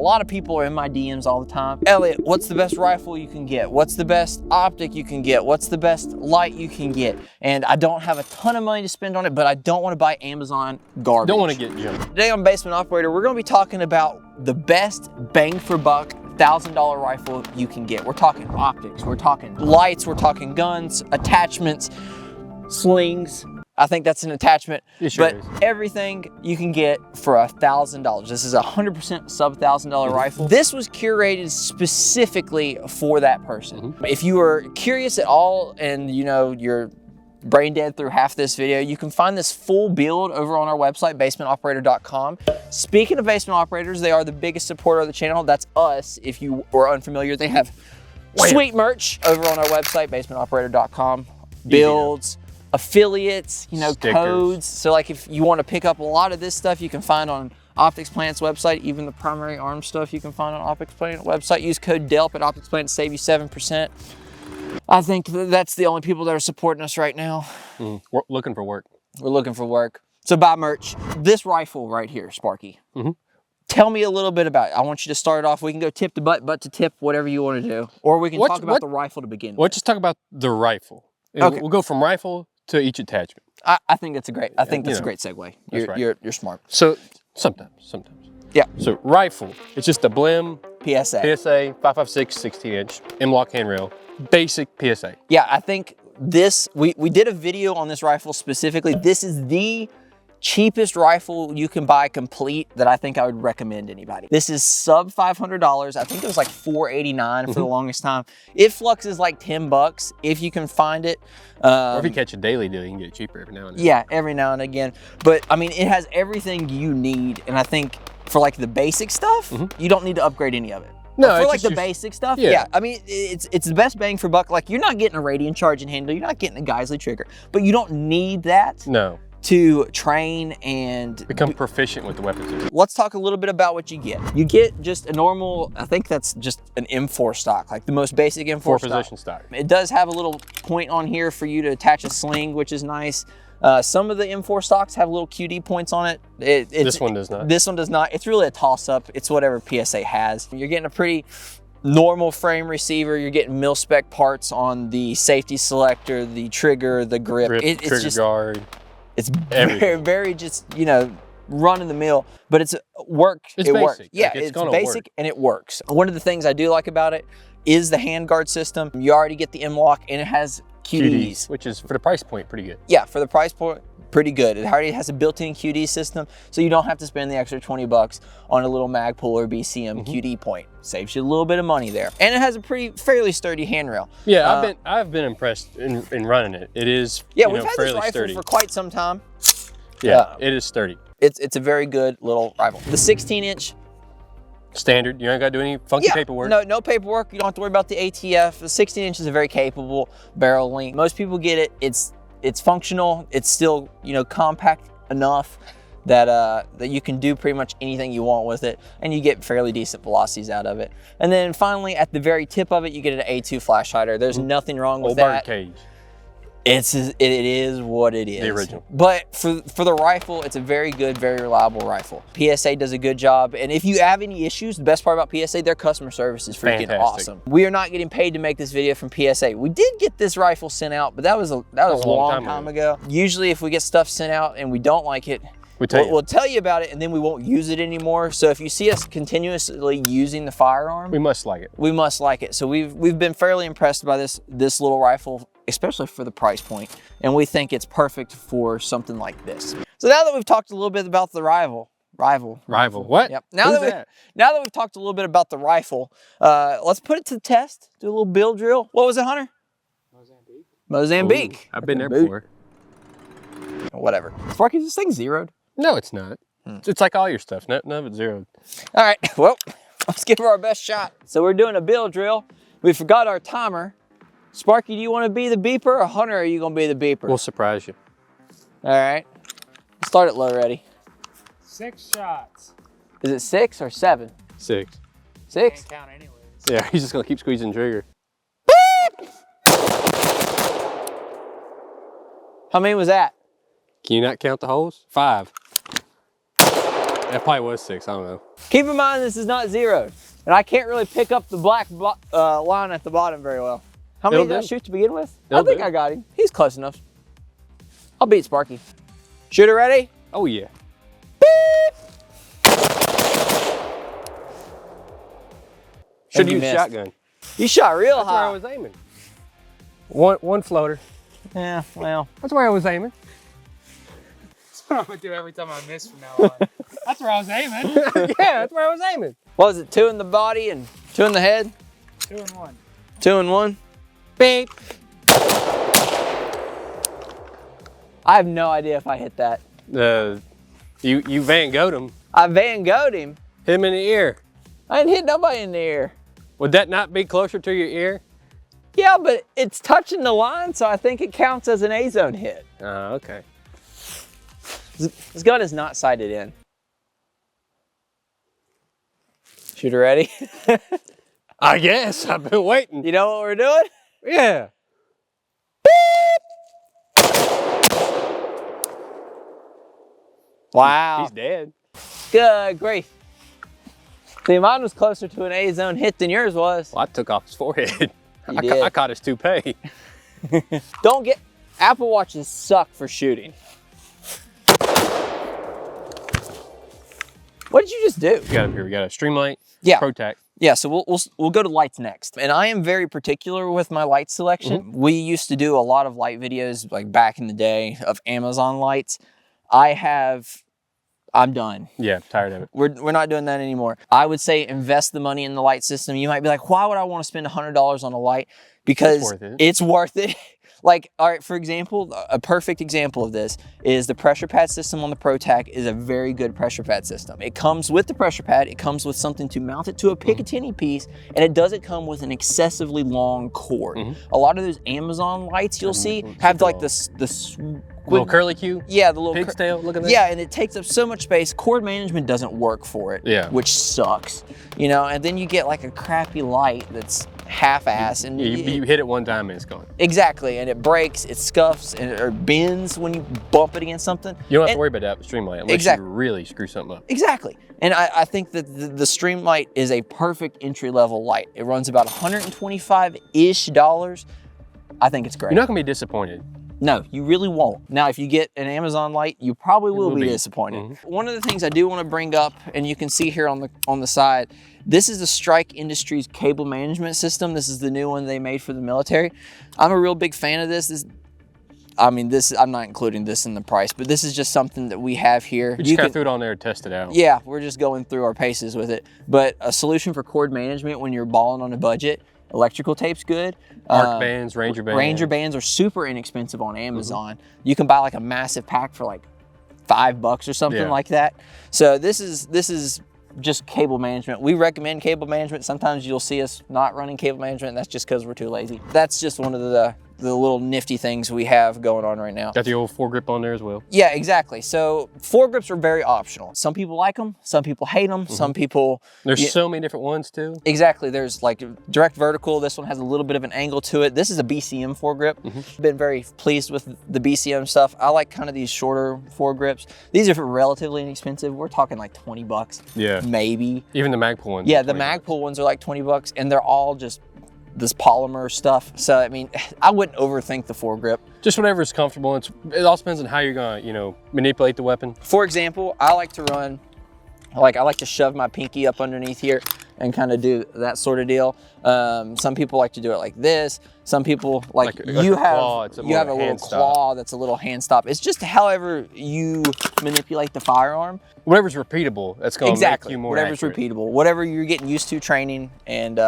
lot of people are in my DMs all the time. Elliott, what's the best rifle you can get? What's the best optic you can get? What's the best light you can get? And I don't have a ton of money to spend on it, but I don't want to buy Amazon garbage. Don't want to get junk. Today on Basement Operator, we're going to be talking about the best bang for buck $1,000 rifle you can get. We're talking optics, we're talking lights, we're talking guns, attachments, slings. I think that's an attachment, but everything you can get for $1,000. This is a 100% sub $1,000 rifle. This was curated specifically for that person. If you are curious at all and you know you're brain dead through half this video, you can find this full build over on our website, basementoperator.com. Speaking of Basement Operators, they are the biggest supporter of the channel. That's us. If you were unfamiliar, they have sweet merch over on our website, basementoperator.com. Builds, affiliates, you know, stickers, codes. So like if you want to pick up a lot of this stuff, you can find on Optics Planet's website. Even the primary arms stuff you can find on Optics Planet website. Use code DELP at Optics Planet to save you 7%. I think that's the only people that are supporting us right now. We're looking for work. We're looking for work. So buy merch. This rifle right here, Sparky. Tell me a little bit about it. I want you to start off. We can go tip to butt to tip, whatever you want to do. Or we can talk about the rifle to begin with. Let's just talk about the rifle. Okay. We'll go from rifle to each attachment. I think that's a great, I think that's a great segue. You're smart. So sometimes. Yeah. So rifle, it's just a blim. PSA. PSA, 5.56, 16-inch, M-LOK handrail. Basic PSA. Yeah, I think this, we did a video on this rifle specifically. This is the cheapest rifle you can buy complete that I think I would recommend anybody. This is sub $500. I think it was like $489 for the longest time. It fluxes like 10 bucks if you can find it. Or if you catch a daily deal, you can get it cheaper every now and then. Yeah, every now and again. But I mean, it has everything you need. And I think for like the basic stuff, you don't need to upgrade any of it. No, for like the basic stuff, yeah. I mean, it's the best bang for buck. Like, you're not getting a radian charging handle, you're not getting a Geisley trigger, but you don't need that to train and become proficient with the weapon system. Let's talk a little bit about what you get. You get just a normal, I think that's just an M4 stock, like the most basic M4 position stock. It does have a little point on here for you to attach a sling, which is nice. Some of the M4 stocks have little QD points on it. This one does not. This one does not. It's really a toss-up. It's whatever PSA has. You're getting a pretty normal frame receiver. You're getting mil-spec parts on the safety selector, the trigger, the grip. It's trigger just, guard. It's very just, you know, run-of-the-mill, but it works. Yeah, like it's basic and it works. One of the things I do like about it is the handguard system. You already get the M-LOK and it has QDs, which is for the price point pretty good. Yeah, for the price point, pretty good. It already has a built-in QD system, so you don't have to spend the extra 20 bucks on a little Magpul or BCM QD point. Saves you a little bit of money there, and it has a fairly sturdy handrail. Yeah, I've been impressed in running it. It is we've had this rifle for quite some time. Yeah, it is sturdy. It's a very good little rifle. The 16-inch. Standard, you ain't got to do any funky paperwork. No paperwork. You don't have to worry about the ATF. The 16-inch is a very capable barrel length. Most people get it. It's functional. It's still, you know, compact enough that that you can do pretty much anything you want with it, and you get fairly decent velocities out of it. And then finally, at the very tip of it, you get an A2 flash hider. There's nothing wrong with that. Cage. It is what it is. The original. But for the rifle, it's a very good, very reliable rifle. PSA does a good job. And if you have any issues, the best part about PSA, their customer service is freaking awesome. We are not getting paid to make this video from PSA. We did get this rifle sent out, but that was a long time ago. Usually if we get stuff sent out and we don't like it, we'll tell you about it, and then we won't use it anymore. So if you see us continuously using the firearm, we must like it. We must like it. So we've been fairly impressed by this little rifle, especially for the price point, and we think it's perfect for something like this. So now that we've talked a little bit about the rival. What? Yep. Now that we've talked a little bit about the rifle, let's put it to the test. Do a little build drill. What was it, Hunter? Mozambique. Ooh, I've been there before. Whatever. Sparky, is this thing zeroed? No, it's not. It's like all your stuff. None of it's zeroed. All right. Well, let's give it our best shot. So we're doing a build drill. We forgot our timer. Sparky, do you want to be the beeper, or Hunter, are you going to be the beeper? We'll surprise you. All right. Start it low, ready. 6 shots. Is it 6 or 7? 6. 6? Can't count anyways. Yeah, he's just going to keep squeezing the trigger. Beep! How many was that? Can you not count the holes? 5. That probably was 6, I don't know. Keep in mind this is not zeroed, and I can't really pick up the black line at the bottom very well. How many did I shoot to begin with? I think I got him. He's close enough. I'll beat Sparky. Shooter ready? Oh yeah. Should use shotgun. You shot real That's high. where I was aiming. One floater. Yeah, well. That's where I was aiming. That's what I'm gonna do every time I miss from now on. That's where I was aiming. Yeah, that's where I was aiming. What was it, 2 in the body and 2 in the head? 2 and 1. 2 and 1? Beep. I have no idea if I hit that. You Van Gogh'd him. I Van Gogh'd him. Hit him in the ear. I didn't hit nobody in the ear. Would that not be closer to your ear? Yeah, but it's touching the line, so I think it counts as an A-zone hit. Okay. This gun is not sighted in. Shooter ready? I guess. I've been waiting. You know what we're doing? Yeah. Wow. He's dead. Good grief. See, mine was closer to an A-zone hit than yours was. Well, I took off his forehead. You did. I caught his toupee. Don't get, Apple Watches suck for shooting. What did you just do? We got up here. We got a Streamlight. Yeah. ProTac. Yeah, so we'll go to lights next. And I am very particular with my light selection. We used to do a lot of light videos like back in the day of Amazon lights. I'm done. Yeah, tired of it. We're not doing that anymore. I would say invest the money in the light system. You might be like, why would I want to spend $100 on a light? Because it's worth it. Like, all right, for example, a perfect example of this is the pressure pad system on the ProTac is a very good pressure pad system. It comes with the pressure pad, it comes with something to mount it to a Picatinny piece, and it doesn't come with an excessively long cord. A lot of those Amazon lights you'll see have like this little curly Q? Yeah, the little pig's tail, look at that. Yeah, and it takes up so much space. Cord management doesn't work for it, yeah, which sucks. You know, and then you get like a crappy light that's half-ass, and you hit it one time and it's gone. Exactly, and it breaks, it scuffs, and or bends when you bump it against something. You don't have to worry about that with Streamlight unless you really screw something up. Exactly, and I think that the Streamlight is a perfect entry-level light. It runs about $125-ish. I think it's great. You're not gonna be disappointed. No, you really won't. Now, if you get an Amazon light, you probably will be disappointed. One of the things I do want to bring up, and you can see here on the side, this is the Strike Industries cable management system. This is the new one they made for the military. I'm a real big fan of this. I'm not including this in the price, but this is just something that we have here. We just kind of threw it on there and test it out. Yeah, we're just going through our paces with it. But a solution for cord management when you're balling on a budget. Electrical tape's good. Arc bands, Ranger bands. Ranger bands are super inexpensive on Amazon. You can buy like a massive pack for like $5 or something like that. So this is just cable management. We recommend cable management. Sometimes you'll see us not running cable management, and that's just because we're too lazy. That's just one of the little nifty things we have going on right now. Got the old foregrip on there as well. Yeah, exactly. So foregrips are very optional. Some people like them, some people hate them, some people... There's so many different ones too. Exactly. There's like direct vertical. This one has a little bit of an angle to it. This is a BCM foregrip. Been very pleased with the BCM stuff. I like kind of these shorter foregrips. These are relatively inexpensive. We're talking like $20. Yeah. Maybe. Even the Magpul ones. Yeah, the Magpul ones are like $20, and they're all just this polymer stuff. So, I mean, I wouldn't overthink the foregrip. Just whatever's comfortable. It all depends on how you're gonna, manipulate the weapon. For example, I like to run, I like to shove my pinky up underneath here and kind of do that sort of deal. Some people like to do it like this. Some people you have a little claw that's a little hand stop. It's just however you manipulate the firearm. Whatever's repeatable, that's going to make you more whatever's accurate. Repeatable. Whatever you're getting used to training and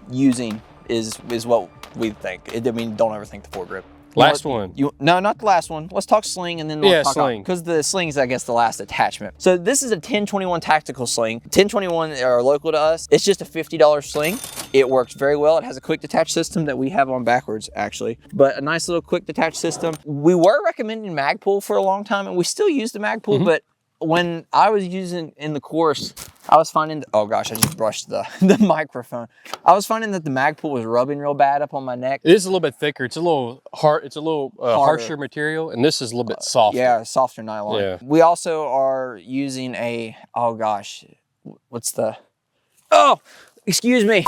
using is what we think. Don't ever think the foregrip. Last one. No, not the last one. Let's talk sling and then we'll talk sling. Because the sling is, I guess, the last attachment. So this is a 1021 tactical sling. 1021 are local to us. It's just a $50 sling. It works very well. It has a quick detach system that we have on backwards, actually. But a nice little quick detach system. We were recommending Magpul for a long time, and we still use the Magpul, but when I was using in the course, I was finding, oh gosh, I just brushed the microphone. I was finding that the Magpul was rubbing real bad up on my neck. It is a little bit thicker. It's a little hard. It's a little harsher material, and this is a little bit softer. Yeah, softer nylon. Yeah. We also are using a, oh gosh, what's the, oh, excuse me.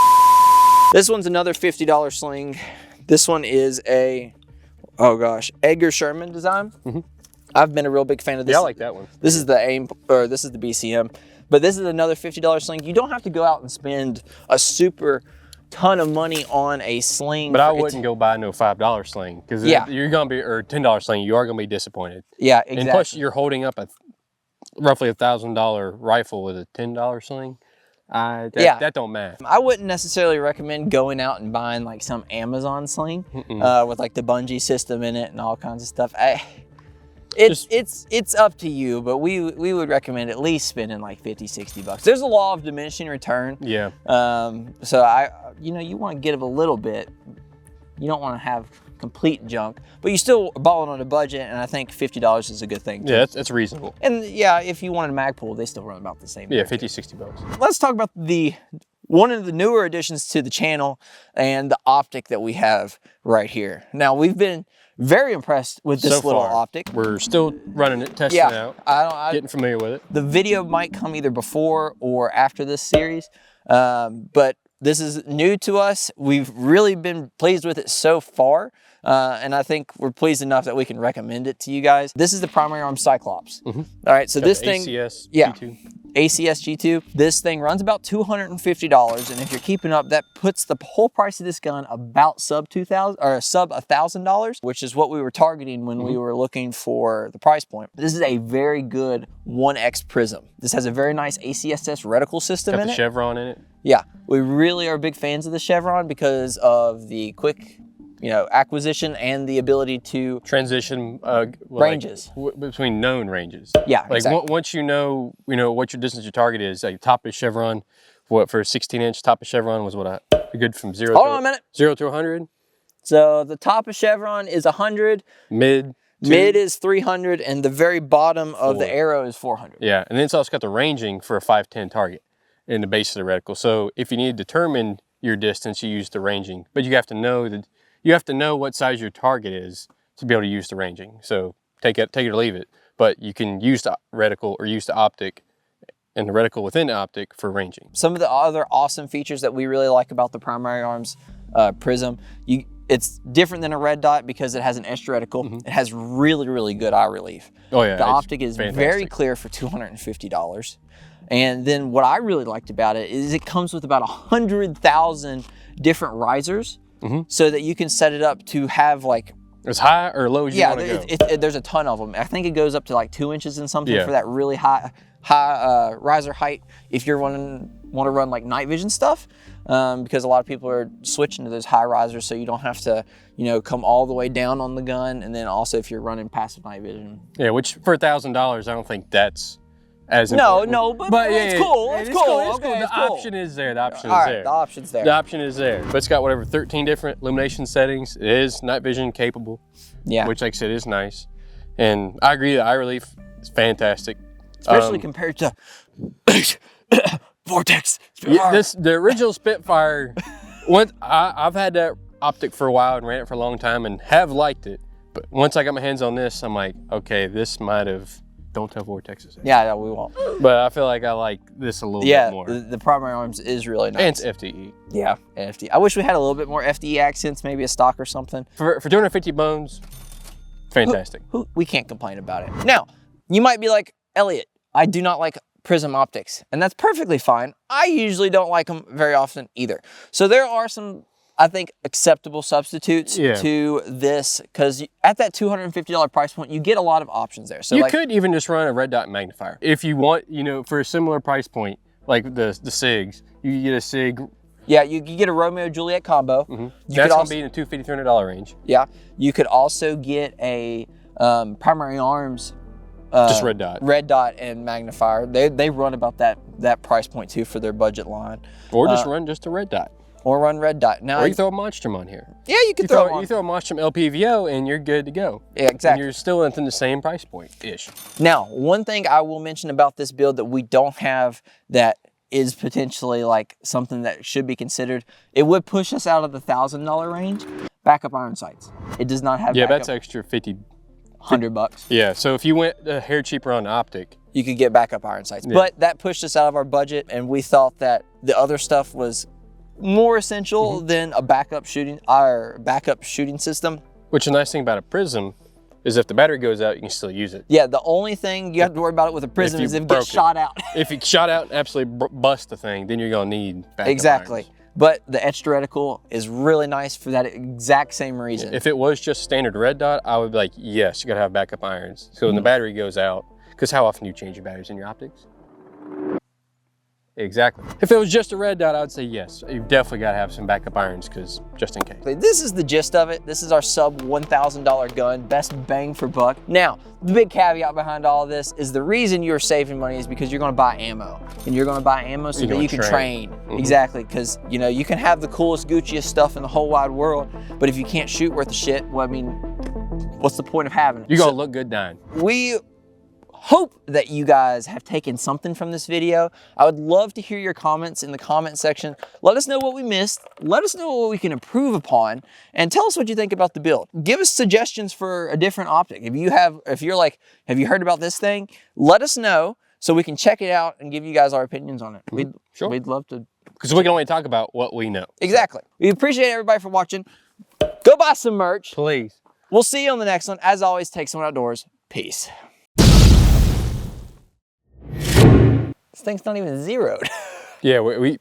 This one's another $50 sling. This one is a, oh gosh, Edgar Sherman design. Mm-hmm. I've been a real big fan of this. Yeah, I like that one. This is the AIM, or this is the BCM. But this is another $50 sling. You don't have to go out and spend a super ton of money on a sling. But I wouldn't go buy no $5 sling because you're gonna be, or $10 sling. You are gonna be disappointed. Yeah, exactly. And plus, you're holding up a roughly $1,000 rifle with a $10 sling. That don't matter. I wouldn't necessarily recommend going out and buying like some Amazon sling with like the bungee system in it and all kinds of stuff. It's up to you, but we would recommend at least spending like $50-$60. There's a law of diminishing return. Yeah. So you want to get a little bit. You don't want to have complete junk, but you still balling on a budget, and I think $50 is a good thing too. Yeah, it's reasonable. And yeah, if you wanted a Magpul, they still run about the same. Yeah, $50-$60. Let's talk about one of the newer additions to the channel and the optic that we have right here. Now, we've been very impressed with this little optic. We're still running it, testing it out, getting familiar with it. The video might come either before or after this series, but this is new to us. We've really been pleased with it so far, and I think we're pleased enough that we can recommend it to you guys. This is the Primary Arms Cyclops. All right, so this thing, ACS G2. ACS G2. This thing runs about $250, and if you're keeping up, that puts the whole price of this gun about sub $1,000, which is what we were targeting when we were looking for the price point. This is a very good 1X prism. This has a very nice ACSS reticle system in it. Got the chevron in it. Yeah, we really are big fans of the chevron because of the quick, acquisition and the ability to transition ranges between known ranges. Yeah, like exactly. Once you know what your distance your target is. Like top of chevron, for a 16-inch top of chevron was what good from 0 Hold on a minute. 0 to 100. So the top of chevron is 100. Mid is 300, and the very bottom of the arrow is 400. Yeah, and then it's also got the ranging for a 510 target in the base of the reticle. So if you need to determine your distance, you use the ranging, but you have to know that. You have to know what size your target is to be able to use the ranging. So take it or leave it, but you can use the reticle or use the optic and the reticle within the optic for ranging. Some of the other awesome features that we really like about the Primary Arms prism, it's different than a red dot because it has an etched reticle. It has really, really good eye relief. Oh yeah, the optic is very clear for $250. And then what I really liked about it is it comes with about 100,000 different risers. So that you can set it up to have like as high or low as you want to go. There's a ton of them. I think it goes up to like 2 inches and something for that really high riser height. If you're want to run like night vision stuff, because a lot of people are switching to those high risers, so you don't have to come all the way down on the gun. And then also if you're running passive night vision. Yeah, which for $1,000, I don't think that's as no, but it's cool. It's cool. The option is there. The option is there. The option's there. The option is there. But it's got whatever 13 different illumination settings. It is night vision capable. Yeah. Which, like I said, is nice. And I agree. The eye relief is fantastic, especially compared to Vortex. The original Spitfire. I've had that optic for a while and ran it for a long time and have liked it. But once I got my hands on this, I'm like, okay, this might have. Don't tell Vortex's. Yeah, we won't. But I feel like I like this a little bit more. Yeah, the Primary Arms is really nice. And it's FDE. Yeah, FDE. I wish we had a little bit more FDE accents, maybe a stock or something. For 250 bones, fantastic. We can't complain about it. Now, you might be like, Elliot, I do not like prism optics, and that's perfectly fine. I usually don't like them very often either. So there are some, I think, acceptable substitutes to this, because at that $250 price point, you get a lot of options there. So you could even just run a red dot magnifier. If you want, for a similar price point, like the SIGs, you can get a SIG. Yeah, you can get a Romeo Juliet combo. That's going to be in the $250, $300 range. Yeah, you could also get a Primary Arms just red dot. Red dot and magnifier. They run about that price point too for their budget line. Or just run just a red dot. Or run red dot. Now, or you throw a Monstrum on here. Yeah, you throw a Monstrum LPVO and you're good to go. Yeah, exactly. And you're still within the same price point-ish. Now, one thing I will mention about this build that we don't have that is potentially like something that should be considered. It would push us out of the $1,000 range. Backup iron sights. It does not have. Yeah, backup. that's extra 50. $100. Yeah, so if you went a hair cheaper on optic, you could get backup iron sights. Yeah. But that pushed us out of our budget, and we thought that the other stuff was more essential than a backup shooting system. which the nice thing about a prism is if the battery goes out, you can still use it. Yeah, the only thing you have to worry about it with a prism is if it gets shot out. If you shot out and absolutely bust the thing, then you're gonna need backup Exactly. irons. But the etched reticle is really nice for that exact same reason. If it was just standard red dot, I would be like, yes, you gotta have backup irons. So when the battery goes out, because how often do you change your batteries in your optics? Exactly. If it was just a red dot, I would say yes. You definitely gotta have some backup irons, because just in case. This is the gist of it. This is our sub $1,000 gun, best bang for buck. Now, the big caveat behind all of this is the reason you're saving money is because you're gonna buy ammo. And you're gonna buy ammo so that you can train. Exactly, because you know, you can have the coolest, Gucciest stuff in the whole wide world, but if you can't shoot worth a shit, well, I mean, what's the point of having it? You're gonna look good dying. We hope that you guys have taken something from this video. I would love to hear your comments in the comment section. Let us know what we missed. Let us know what we can improve upon, and tell us what you think about the build. Give us suggestions for a different optic. If you're like, have you heard about this thing? Let us know so we can check it out and give you guys our opinions on it. We'd love to. Because we can only talk about what we know. Exactly. We appreciate everybody for watching. Go buy some merch. Please. We'll see you on the next one. As always, take someone outdoors. Peace. This thing's not even zeroed. Yeah, we